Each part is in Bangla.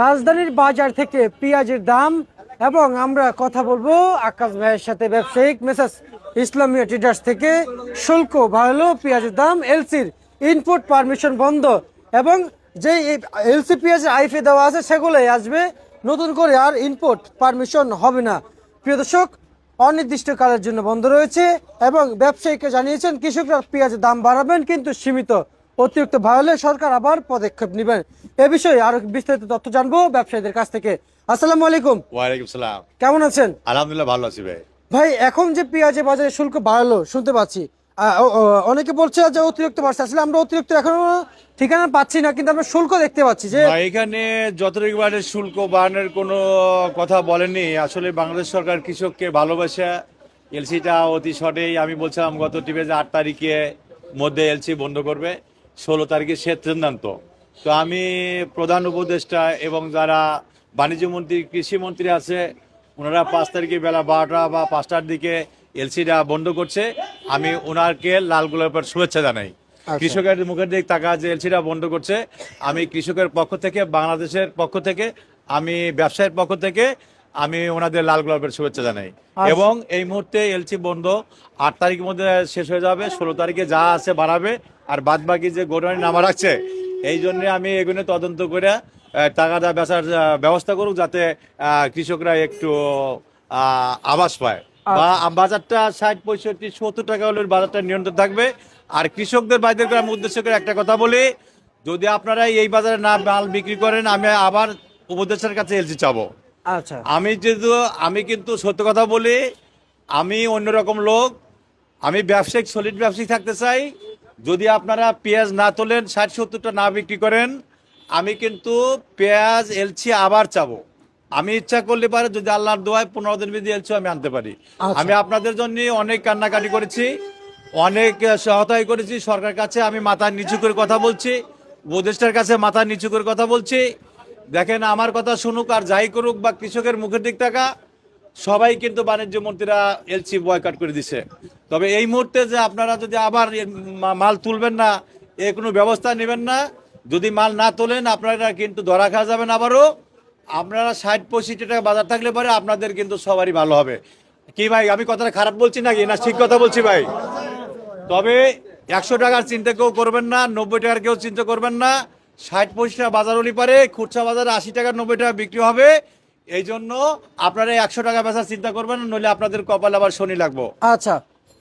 রাজধানীর বাজার থেকে পেঁয়াজের দাম এবং আমরা কথা বলবো আকাশ ভাইয়ের সাথে ব্যবসায়িক মেসার্স ইসলামিয়া ট্রেডার্স থেকে শুল্ক বাড়লো, পেঁয়াজের দাম, এলসির ইনপুট পারমিশন বন্ধ এবং যে এলসি পেঁয়াজের আইফে দেওয়া আছে সেগুলোই আসবে, নতুন করে আর ইনপুট পারমিশন হবে না। প্রিয় দর্শক, অনির্দিষ্টকালের জন্য বন্ধ রয়েছে এবং ব্যবসায়ীকে জানিয়েছেন কৃষকরা পেঁয়াজের দাম বাড়াবেন কিন্তু সীমিত, অতিরিক্ত বাড়লে সরকার আবার পদক্ষেপ নেবেন। এ বিষয়ে আরো বিস্তারিত তথ্য জানবো ব্যবসায়ীদের কাছ থেকে। আসসালামু আলাইকুম। ওয়ালাইকুম সালাম। কেমন আছেন? আলহামদুলিল্লাহ ভালো আছি ভাই। ভাই, এখন যে পেঁয়াজের বাজারে শুল্ক বাড়লো শুনতে পাচ্ছি, অনেকে বলছে যে অতিরিক্ত বাড়ছে। আসলে আমরা অতিরিক্ত এখনো ঠিকানা পাচ্ছি না, কিন্তু আমরা শুল্ক দেখতে পাচ্ছি যে এখানে যতটুকু বাড়ে শুল্ক বাড়ানোর কোনো কথা বলেনি। আসলে বাংলাদেশ সরকার কৃষককে ভালোবাসা এলসিটা অতি শর্টেই আমি বলছিলাম গত টিভি 8 তারিখে মধ্যে এলসি বন্ধ করবে, 16 তারিখে সে সিদ্ধান্ত। তো আমি প্রধান উপদেষ্টা এবং যারা বাণিজ্য মন্ত্রী কৃষি মন্ত্রী আছে ওনারা 5 তারিখে বেলা 12টা বা 5টার দিকে এলসিটা বন্ধ করছে। আমি ওনাকে লাল গোলাপের শুভেচ্ছা জানাই। কৃষকের মুখের দিক তাকা যে এলসিটা বন্ধ করছে, আমি কৃষকের পক্ষ থেকে, বাংলাদেশের পক্ষ থেকে, আমি ব্যবসায়ের পক্ষ থেকে আমি ওনাদের লাল গোলাপের শুভেচ্ছা জানাই। এবং এই মুহূর্তে এলসি বন্ধ 8 তারিখের মধ্যে শেষ হয়ে যাবে, 16 তারিখে যা আছে বাড়াবে, আর বাদ বাকি যে গোডাউনে নামা রাখছে এই জন্য আমি এগুলো তদন্ত করে টাকাটা বেচার ব্যবস্থা করুক, যাতে কৃষকরা একটু আভাস পায় বা বাজারটা 60, 65, 70 টাকা হলে বাজারটা নিয়ন্ত্রণ থাকবে। আর কৃষকদের বাইদের করে আমি উদ্দেশ্য করে একটা কথা বলি, যদি আপনারা এই বাজারে না মাল বিক্রি করেন আমি আবার উপদেষ্টার কাছে এলসি চাবো। আচ্ছা, আমি কিন্তু সত্য কথা বলি, আমি অন্যরকম লোক, আমি ব্যবসায়িক সলিড ব্যবসায়িক থাকতে চাই। যদি আপনারা পেঁয়াজ না তোলেন, 60-70টা না বিক্রি করেন, আমি কিন্তু পেঁয়াজ এলসি আবার চাবো। আমি ইচ্ছা করলে পারে যদি আল্লাহর দোয়ায় 15 দিন বিধি এলসি আমি আনতে পারি। আমি আপনাদের জন্য অনেক কান্নাকাটি করেছি, অনেক সহায়তাই করেছি। সরকার কাছে আমি মাথা নিচু করে কথা বলছি, উপদেষ্টার কাছে মাথা নিচু করে কথা বলছি। দেখেন, আমার কথা শুনুক আর যাই করুক বা কৃষকের মুখের দিক থাকা সবাই কিন্তু বাণিজ্য মন্ত্রীরা এলসি বয়কট করে দিছে। তবে এই মুহূর্তে যে আপনারা যদি আবার মাল তুলবেন না, এ কোনো ব্যবস্থা নেবেন না, যদি মাল না তোলেন আপনারা কিন্তু ধরা খাওয়া যাবেন আবারও। আপনারা 60-65 টাকা বাজার থাকলে পরে আপনাদের কিন্তু সবারই ভালো হবে। কি ভাই, আমি কথাটা খারাপ বলছি নাকি না ঠিক কথা বলছি ভাই? তবে 100 টাকার চিন্তা কেউ করবেন না, 90 টাকার কেউ চিন্তা করবেন না। 60-65 টাকা বাজার হলে পারে খুচরা বাজারে 80 টাকা 90 টাকা বিক্রি হবে। এই জন্য আপনারা 100 টাকা বেচার চিন্তা করবেন, নইলে আপনাদের কপাল আবার শনি লাগবো। আচ্ছা,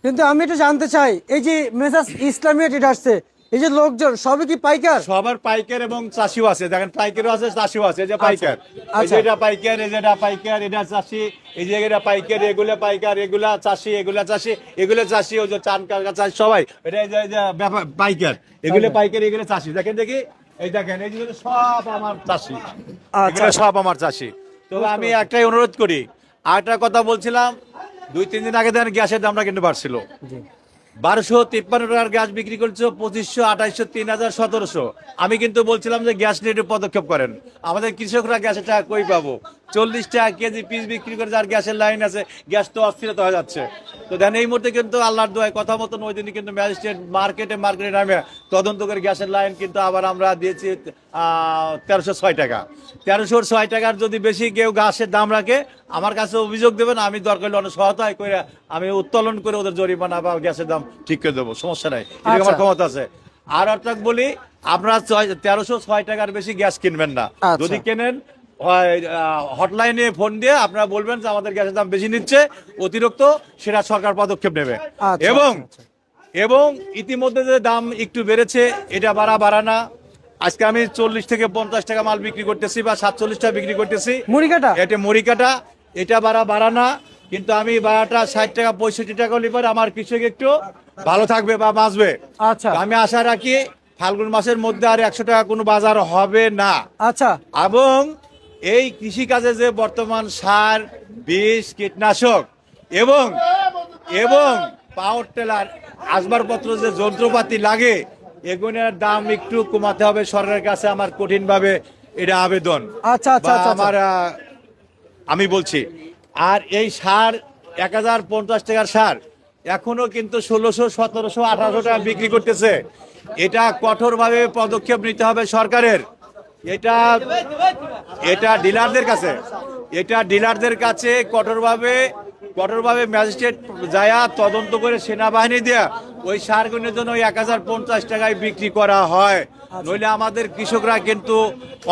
কিন্তু আমি একটু জানতে চাই, এই যে মেসার্স ইসলামিয়া ট্রেডার্সে এই যে লোকজন সবই কি পাইকার? সবার পাইকার এবং চাষিও আছে, দেখেন পাইকারও আছে চাষিও আছে। এই যে পাইকার, এই যে এটা পাইকার, এই যে এটা পাইকার, এটা চাষি, এই যে এটা পাইকার, এগুলো পাইকার, এগুলা চাষি, এগুলা চাষি, এগুলো চাষি, ওই যে চান কাকা চাষি সবাই এটা এই যে পাইকার, এগুলো পাইকার, এগুলো চাষি। দেখেন দেখি, এই দেখেন এই যে সব আমার চাষি, এগুলো সব আমার চাষি। তো আমি একটাই অনুরোধ করি, আরেকটা কথা বলছিলাম, 2-3 দিন আগে দেখেন গ্যাসের দামটা কিন্তু বাড়ছিল। 1253 টাকার গ্যাস বিক্রি করছে 2500, 2800, 3000, 1700। আমি কিন্তু বলছিলাম যে গ্যাস নিয়ে একটু পদক্ষেপ করেন। আমাদের কৃষকরা গ্যাসের টাকা কই পাবো? 40 টাকা কেজি পিস বিক্রি করে, যার গ্যাসের লাইন আছে, গ্যাস তো অস্থিরতা হয়ে যাচ্ছে। তো দেখেন এই মুহূর্তে কিন্তু আল্লাহর দোয়ায় কথা মতন ওই দিনই কিন্তু ম্যাজিস্ট্রেট মার্কেটে নামে তদন্ত করে গ্যাসের লাইন কিন্তু আবার আমরা দিয়েছি 1306 টাকা। 1306 টাকার যদি বেশি কেউ গ্যাসের দাম রাখে আমার কাছে অভিযোগ দেবেন, আমি দরকার হলে অনেক সহায়তা করে আমি উত্তোলন করে ওদের জরিমানা বা গ্যাসের দাম ঠিক করে দেবো, সমস্যা নাই, আমার ক্ষমতা আছে। আর অর্থাৎ বলি, আপনারা 1306 টাকার বেশি গ্যাস কিনবেন না। যদি কেনেন হটলাইনে ফোন দিয়ে আপনারা বলবেন যে আমাদের গ্যাসের দাম বেশি নিচ্ছে অতিরিক্ত, সেটা সরকার পদক্ষেপ নেবে। এবং ইতিমধ্যে যে দাম একটু বেড়েছে, এটা বাড়া না। আজকে আমি 40 থেকে 50 টাকা মাল বিক্রি করতেছি বা 47 টাকা বিক্রি করতেছি মুড়িকাটা, এটা বাড়া না। কিন্তু আমি বাড়াটা 60 টাকা 65 টাকা হলে পরে আমার কৃষক একটু ভালো থাকবে বা বাঁচবে। আচ্ছা, আমি আশা রাখি ফাল্গুন মাসের মধ্যে আর 100 টাকা কোনো বাজার হবে না। আচ্ছা, এবং এই কৃষি কাজে যে বর্তমান সার, বিষ, কীটনাশক এবং পাওয়ার টেলার, আসবাবপত্র যে যন্ত্রপাতি লাগে, এগুলোর দাম একটু কমাতে হবে সরকারের কাছে আমার কঠিনভাবে এটা আবেদন। আচ্ছা, আমার আমি বলছি। আর এই সার 1050 টাকার সার এখনো কিন্তু 1600, 1700, 1800 টাকা বিক্রি করতেছে। এটা কঠোরভাবে পদক্ষেপ নিতে হবে সরকারের। এটা এটা ডিলারদের কাছে কঠোরভাবে ম্যাজিস্ট্রেট যায়া তদন্ত করে সেনাবাহিনী দেয়া ওই সারগুনের জন্য ওই 1050 টাকায় বিক্রি করা হয়, নইলে আমাদের কৃষকরা কিন্তু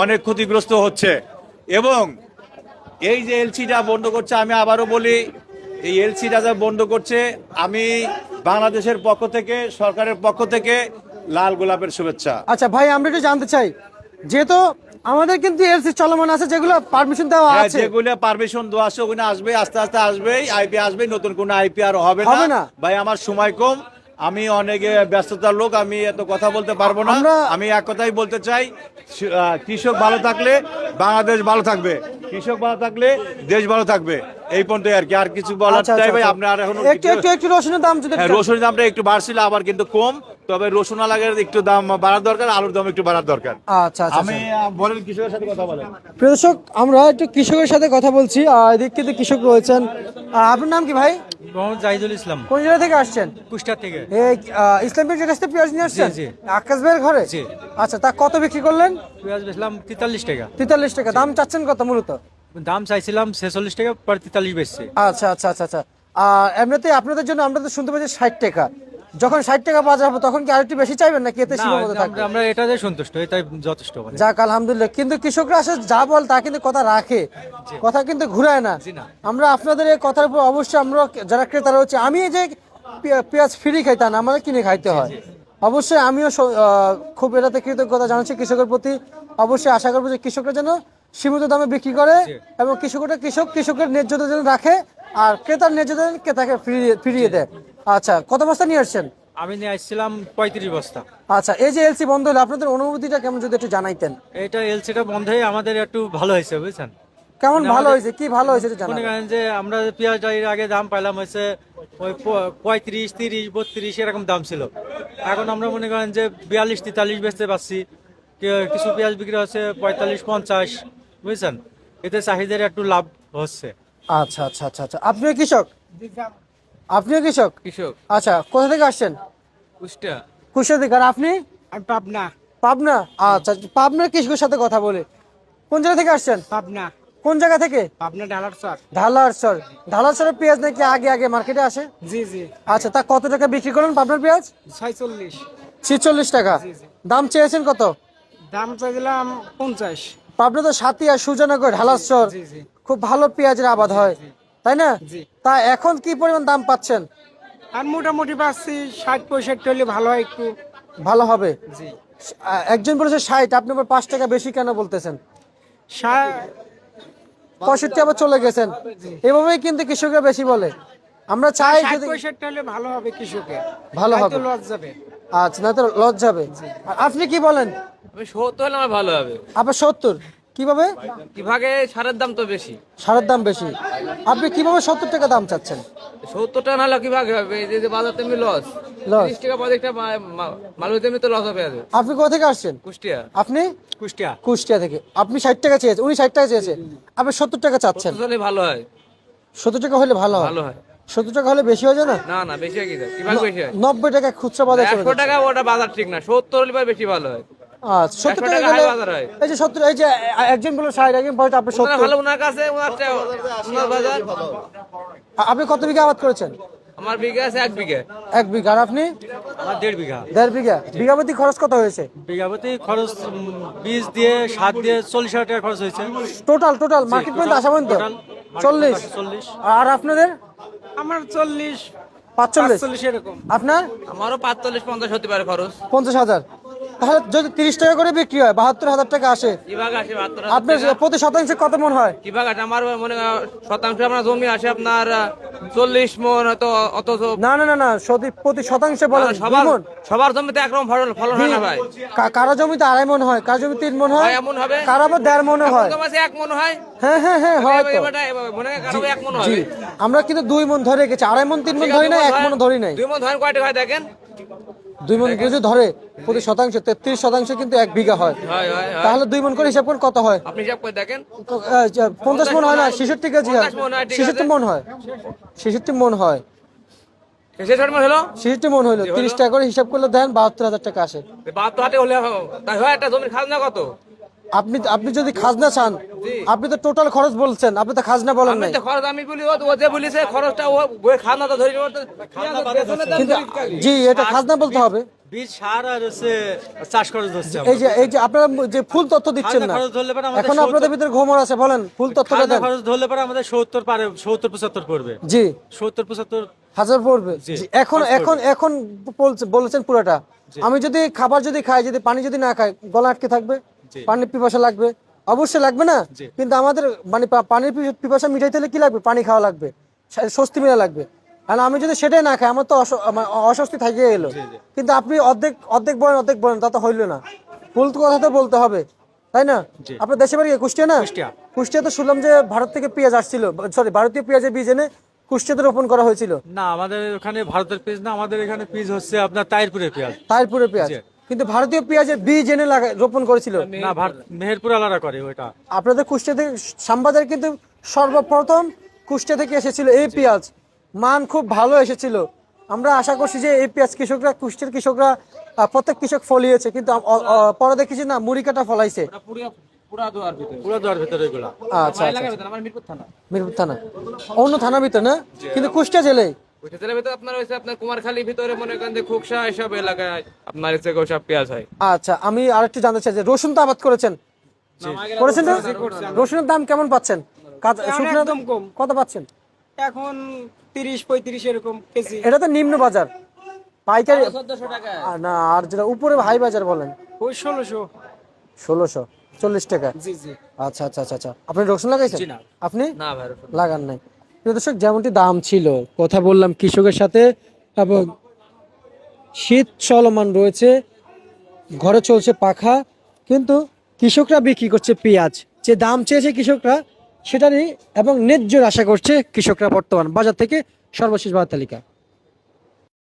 অনেক ক্ষতিগ্রস্ত হচ্ছে। এবং এই যে এলসিটা বন্ধ করছে, আমি আবারও বলি, এই এলসিটা যা বন্ধ করছে, আমি বাংলাদেশের পক্ষ থেকে, সরকারের পক্ষ থেকে লাল গোলাপের শুভেচ্ছা। আচ্ছা ভাই, আমরা একটু জানতে চাই, যেহেতু আমাদের কিন্তু এলসি চলমান আছে, যেগুলো পারমিশন দেওয়া হ্যাঁ, আছে, যেগুলো পারমিশন দেওয়া আছে ওগুলো আসবে, আস্তে আস্তে আসবেই, আইপি আসবে, নতুন কোনো আইপি আর হবে হবে না। না। ভাই আমার সময় কম, আমি অনেকে ব্যস্ততার লোক, আমি এত কথা বলতে পারবো না। আমি এক কথাই বলতে চাই, কৃষক ভালো থাকলে বাংলাদেশ ভালো থাকবে, কৃষক ভালো থাকলে দেশ ভালো থাকবে, এই পর্যন্ত আর কি, আর কিছু বলার আচ্ছা, চাই ভাই। আচ্ছা। আপনার এখন একটু রসুনের দাম যদি হ্যাঁ, রসুনের দামটা একটু বাড়ছিল, আবার কিন্তু কম, তবে রসুন আলাগের একটু দাম বাড়ার দরকার, আলুর দাম একটু বাড়ার দরকার। আচ্ছা আচ্ছা আমি বলেন, কৃষকের সাথে কথা বলেন। প্রিয় দর্শক, আমরা একটু কৃষকের সাথে কথা বলছি, এদিক কিন্তু কৃষক রয়েছেন। আপনার নাম কি ভাই? মোহাম্মদ জাহিদুল ইসলাম, কোন জেলা থেকে আসছেন? কুষ্টিয়া থেকে। এই ইসলামিক ট্রেডার্স থেকে পেঁয়াজ নিয়ে আসছেন? জি, জি। আকাশ ভাইয়ের ঘরে? জি। আচ্ছা, তা কত বিক্রি করলেন? পেঁয়াজ বেচলাম 43 টাকা। 43 টাকা। দাম চাচ্ছেন কত মূলত? দাম চাইছিলাম 46 টাকা, পরে 43 বেচছে। আচ্ছা আচ্ছা আচ্ছা আচ্ছা। আর এমনিতে আপনাদের জন্য আমরা তো শুনতে পাচ্ছি 60 টাকা। যখন 60 টাকা বাজার হবে তখন কি আরেকটু বেশি চাইবেন নাকি এতে না, সীমাবদ্ধ থাকবে? আমরা এটাতে সন্তুষ্ট, এটাই যথেষ্ট। মানে যাক, আলহামদুলিল্লাহ। কিন্তু কৃষকরা আসলে যা বল তা কিন্তু কথা রাখে, কথা কিন্তু ঘুরায় না। জি না। আমরা আপনাদের এই কথার উপর অবশ্যই, আমরা যারা ক্রেতা রয়েছে, আমি এই যে পেঁয়াজ ফ্রি খাই তা না, আমাদের কিনে খাইতে হয়। অবশ্যই আমিও খুব এটাতে কৃতজ্ঞতা জানাচ্ছি কৃষকের প্রতি। অবশ্যই আশা করবো যে কৃষকরা যেন সীমিত দামে বিক্রি করে, এবং কৃষকের ন্যায্যতা যেন রাখে, আর ক্রেতার ন্যায্যতা যেন ক্রেতাকে ফিরিয়ে দেয়। আচ্ছা, কত বস্তা নিয়ে আসছেন? আমি নিয়ে আসছিলাম 35 বস্তা। আচ্ছা, এই যে এলসি বন্ধ হলো, আপনাদের অনুভূতিটা কেমন যদি একটু জানাইতেন? এটা এলসিটা বন্ধ হয়ে আমাদের একটু ভালো হয়েছে, বুঝছেন? কেমন মানে ভালো আমাদের- হয়েছে? কি ভালো হয়েছে একটু মনে জানাবেন। করেন যে আমরা পেঁয়াজটা এর আগে দাম পাইলাম হচ্ছে ওই 35, 30, 32 এরকম দাম ছিল। এখন আমরা মনে করেন যে 42, 43 বেচতে পারছি। কিছু পেঁয়াজ বিক্রি হচ্ছে 45, 50, বুঝছেন? এতে চাহিদার একটু লাভ হচ্ছে। আচ্ছা আচ্ছা আচ্ছা আচ্ছা। আপনিও কৃষক? আপনিও কৃষক? কৃষক আচ্ছা, কোথা থেকে আসছেন? কুষ্টিয়া। কুষ্টিয়া থেকে। আর আপনি? আমি পাবনা। পাবনা? আচ্ছা, পাবনার কৃষকের সাথে কথা বলে। কোন জায়গা থেকে আসছেন? পাবনা। কোন জায়গা থেকে? পাবনা ডালার চর। ঢালারচর। ঢালারচরের পেঁয়াজ নাকি আগে মার্কেটে আসে? জি জি। আচ্ছা, তা কত টাকা বিক্রি করলেন পাবনার পেঁয়াজ? 46। 46 টাকা। জি, জি। দাম চেয়েছেন কত? দাম চাইছিলাম 50। পাবনা তো সাতিয়া, সুজানগর, ঢালারচর জি জি। খুব ভালো পেঁয়াজের আবাদ হয়, তাই না? জি। তা এখন কি পরিমাণ দাম পাচ্ছেন? আর মোটামুটি পাচ্ছি 60-65 হলে ভালো হয় একটু। ভালো হবে। জি। একজন বলেছে 60, আপনি আবার 5 টাকা বেশি কেন বলতেছেন? 65 আবার চলে গেছেন। এভাবেই কিন্তু কৃষকরা বেশি বলে। আমরা চাই যদি 60-65 হলে ভালো হবে কৃষকের। ভালো হবে। লস যাবে। আচ্ছা, না তো লস যাবে। আর আপনি কি বলেন? আমি 70 হলে আমার ভালো হবে। আপনার 70 কিভাবে? কিভাবে সারের দাম তো বেশি। সারের দাম বেশি, আপনি কিভাবে 70 টাকা দাম চাচ্ছেন? 70 টাকা নাহলে কিভাবে হবে? এই যে বাজার তেমনি লস। লস। 30 টাকা প্রজেক্টটা মাল তেমনি তো লস হবে। আপনি কোথা থেকে আসছেন? কুষ্টিয়া। আপনি? কুষ্টিয়া। কুষ্টিয়া থেকে। আপনি 60 টাকা চেয়েছেন, উনি 60 টাকা চেয়েছে, আপনি 70 টাকা চাচ্ছেন। 70 হলে ভালো হয়। 70 টাকা হলে ভালো হয়। ভালো হয়। 70 টাকা হলে বেশি হয় না? না না, বেশি হয় কি? কিভাবে বেশি হয়? 90 টাকা খুচরা বাজার চলে 100 যাচ্ছে। টাকা ওটা বাজার ঠিক না। 70 হলে পরে বেশি ভালো হয়। আচ্ছা, 70 100 টাকা টাকা গেলে হাই বাজার হয়। এই যে 70, এই যে একজন বলে 60, একজন বলে আপনি ওনার 70। ভালো, ওনার কাছে ওনার বাজার। আপনি কত বিঘা আবাদ করেছেন? আমার বিঘা আছে 1 বিঘা। 1 বিঘা। আর আপনি? আমার 1.5 বিঘা। 1.5 বিঘা। বিঘাপতি খরচ কত হয়েছে? বিঘাপতি খরচ বীজ দিয়ে, সার দিয়ে 40,000 টাকা খরচ হয়েছে। টোটাল মার্কেট পর্যন্ত আসা পর্যন্ত টোটাল 40। 40। আর আপনাদের? আমার 40, 45। 45 এরকম। আপনার? আমারও 45-50 হতে পারে খরচ। 50,000। তাহলে যদি 30 টাকা করে বিক্রি হয়, 72,000 টাকা আসে। কিভাবে আসে 72? আপনার প্রতি শতাংশে কত মন হয়? কিভাবে আসে? আমার মনে হয় শতাংশ আপনার জমি আসে আপনার 40 মন, হয়তো অথচ না না না না, প্রতি শতাংশে বলেন। সবার 2 মন। সবার জমিতে একরকম ফলন হয় না ভাই। কারো জমিতে 2.5 মন হয়, কারো জমি 3 মন হয়, হয়, এমন হবে। কারো আবার 1.5 মনে হয়। কম আছে 1 মন হয়। হ্যাঁ হ্যাঁ হ্যাঁ, হয় তো। মনে হয় কারো 1 মন জি, হবে। আমরা কিন্তু 2 মন ধরে গেছি, 2.5 মন 3 মন ধরি না, 1 মন ধরি নাই। 2 মন ধরেন কয়টা হয় দেখেন। 2 মন যদি ধরে প্রতি শতাংশে 33 শতাংশ কিন্তু 1 বিঘা হয়। হয় হয় হয়। তাহলে 2 মন করে হিসাব করুন কত হয়। আপনি হিসাব করে দেখেন। 50 মন হয় না? 66 কেজি হয়। 50 মন হয়, ঠিক 66 আছে। মন হয়। 66 মন হয়। শেষ মন হলো 66 মন হইলো, 30 টাকা করে হিসাব করলে দেন 72,000 টাকা আসে। 72 হাতে হলে তাই হয়। একটা জমির খাজনা কত? আপনি আপনি যদি খাজনা চান, আপনি তো টোটাল খরচ বলছেন, আপনি তো খাজনা বলেন আমি নাই। তো খরচ আমি বলি ও যে বলিছে খরচটা ও ওই খানাটা ধরে নিব কিন্তু জি এটা খাজনা বলতে হবে। বীজ সার আর হচ্ছে চাষ খরচ হচ্ছে এই যে আপনারা যে ফুল তথ্য দিচ্ছেন না, খরচ ধরলে পরে আমাদের এখন আপনাদের ভিতরে ঘুমর আছে, বলেন ফুল তথ্যটা খাজনা দেন। খরচ ধরলে পরে আমাদের 70 পারে 70-75 পড়বে। জি 70-75 হাজার পড়বে। জি, জি, এখন এখন এখন বলেছেন পুরোটা। আমি যদি খাবার যদি খাই, যদি পানি যদি না খাই, গলা আটকে থাকবে, পানির পিপাসা লাগবে, অবশ্যই লাগবে না? কিন্তু আমাদের মানে পানির পিপাসা মিটাইতে হলে কি লাগবে? পানি খাওয়া লাগবে, স্বস্তি মেলা লাগবে। আর আমি যদি সেটাই না খাই, আমার তো অস্বস্তি থাকিয়ে এলো। কিন্তু আপনি অর্ধেক অর্ধেক বলেন তা তো হইল না। ভুল কথা তো বলতে হবে, তাই না? আপনার দেশে বাড়ি কুষ্টিয়া না? কুষ্টিয়া তো শুনলাম যে ভারত থেকে পেঁয়াজ আসছিল, সরি ভারতীয় পেঁয়াজের বীজ এনে কুষ্টিয়াতে রোপণ করা হয়েছিল। না, আমাদের ওখানে ভারতের পেঁয়াজ না, আমাদের এখানে পেঁয়াজ হচ্ছে আপনার তাইরপুরের পেঁয়াজ। তাইরপুরের পেঁয়াজ, কিন্তু ভারতীয় পেঁয়াজের বীজ এনে রোপণ করেছিল। না, মেহেরপুর আলাদা করে ওইটা। আপনাদের কুষ্টিয়া থেকে সাম্বাদের কিন্তু সর্বপ্রথম কুষ্টিয়া থেকে এসেছিল এই পেঁয়াজ, মান খুব ভালো এসেছিল। আমরা আশা করছি যে এই পেঁয়াজ কৃষকরা, কুষ্টিয়ার কৃষকরা প্রত্যেক কৃষক ফলিয়েছে, কিন্তু পরে দেখেছি না মুড়ি কাটা ফলাইছে। পুরা দোয়ার ভিতরে পুরো দেওয়ার ভিতরে ওইগুলা। আচ্ছা এলাকার ভিতরে আমার মিরপুর থানা মিরপুর থানা, অন্য থানার ভিতরে না, কিন্তু কুষ্টিয়া জেলায়। ওইটা জেলার ভিতরে আপনার হইছে আপনার কুমারখালীর ভিতরে মনে করেন যে খুকসা এসব এলাকায় আপনার হচ্ছে সব পেঁয়াজ হয়। আচ্ছা, আমি আরেকটু জানতে চাই যে রসুন তো আবাদ করেছেন, করেছেন না? রসুনের দাম কেমন পাচ্ছেন? শুকনো একদম কম। কত পাচ্ছেন? এখন 30-35 এরকম কেজি। এটা তো নিম্ন বাজার, পাইকারি 1400 টাকা। না, আর যেটা উপরে হাই বাজার বলেন ওই 1600। 1640 টাকা। জি জি। আচ্ছা আচ্ছা আচ্ছা আচ্ছা, আপনি রসুন লাগাইছেন? আপনি না ভাই লাগান নাই। প্রিয় দর্শক, যেমনটি দাম ছিল, কথা বললাম কৃষকের সাথে, এবং শীত চলমান রয়েছে, ঘরে চলছে পাখা, কিন্তু কৃষকরা বিক্রি করছে পেঁয়াজ। যে দাম চেয়েছে কৃষকরা সেটারই এবং ন্যায্য আশা করছে কৃষকরা বর্তমান বাজার থেকে। সর্বশেষ বাজার তালিকা।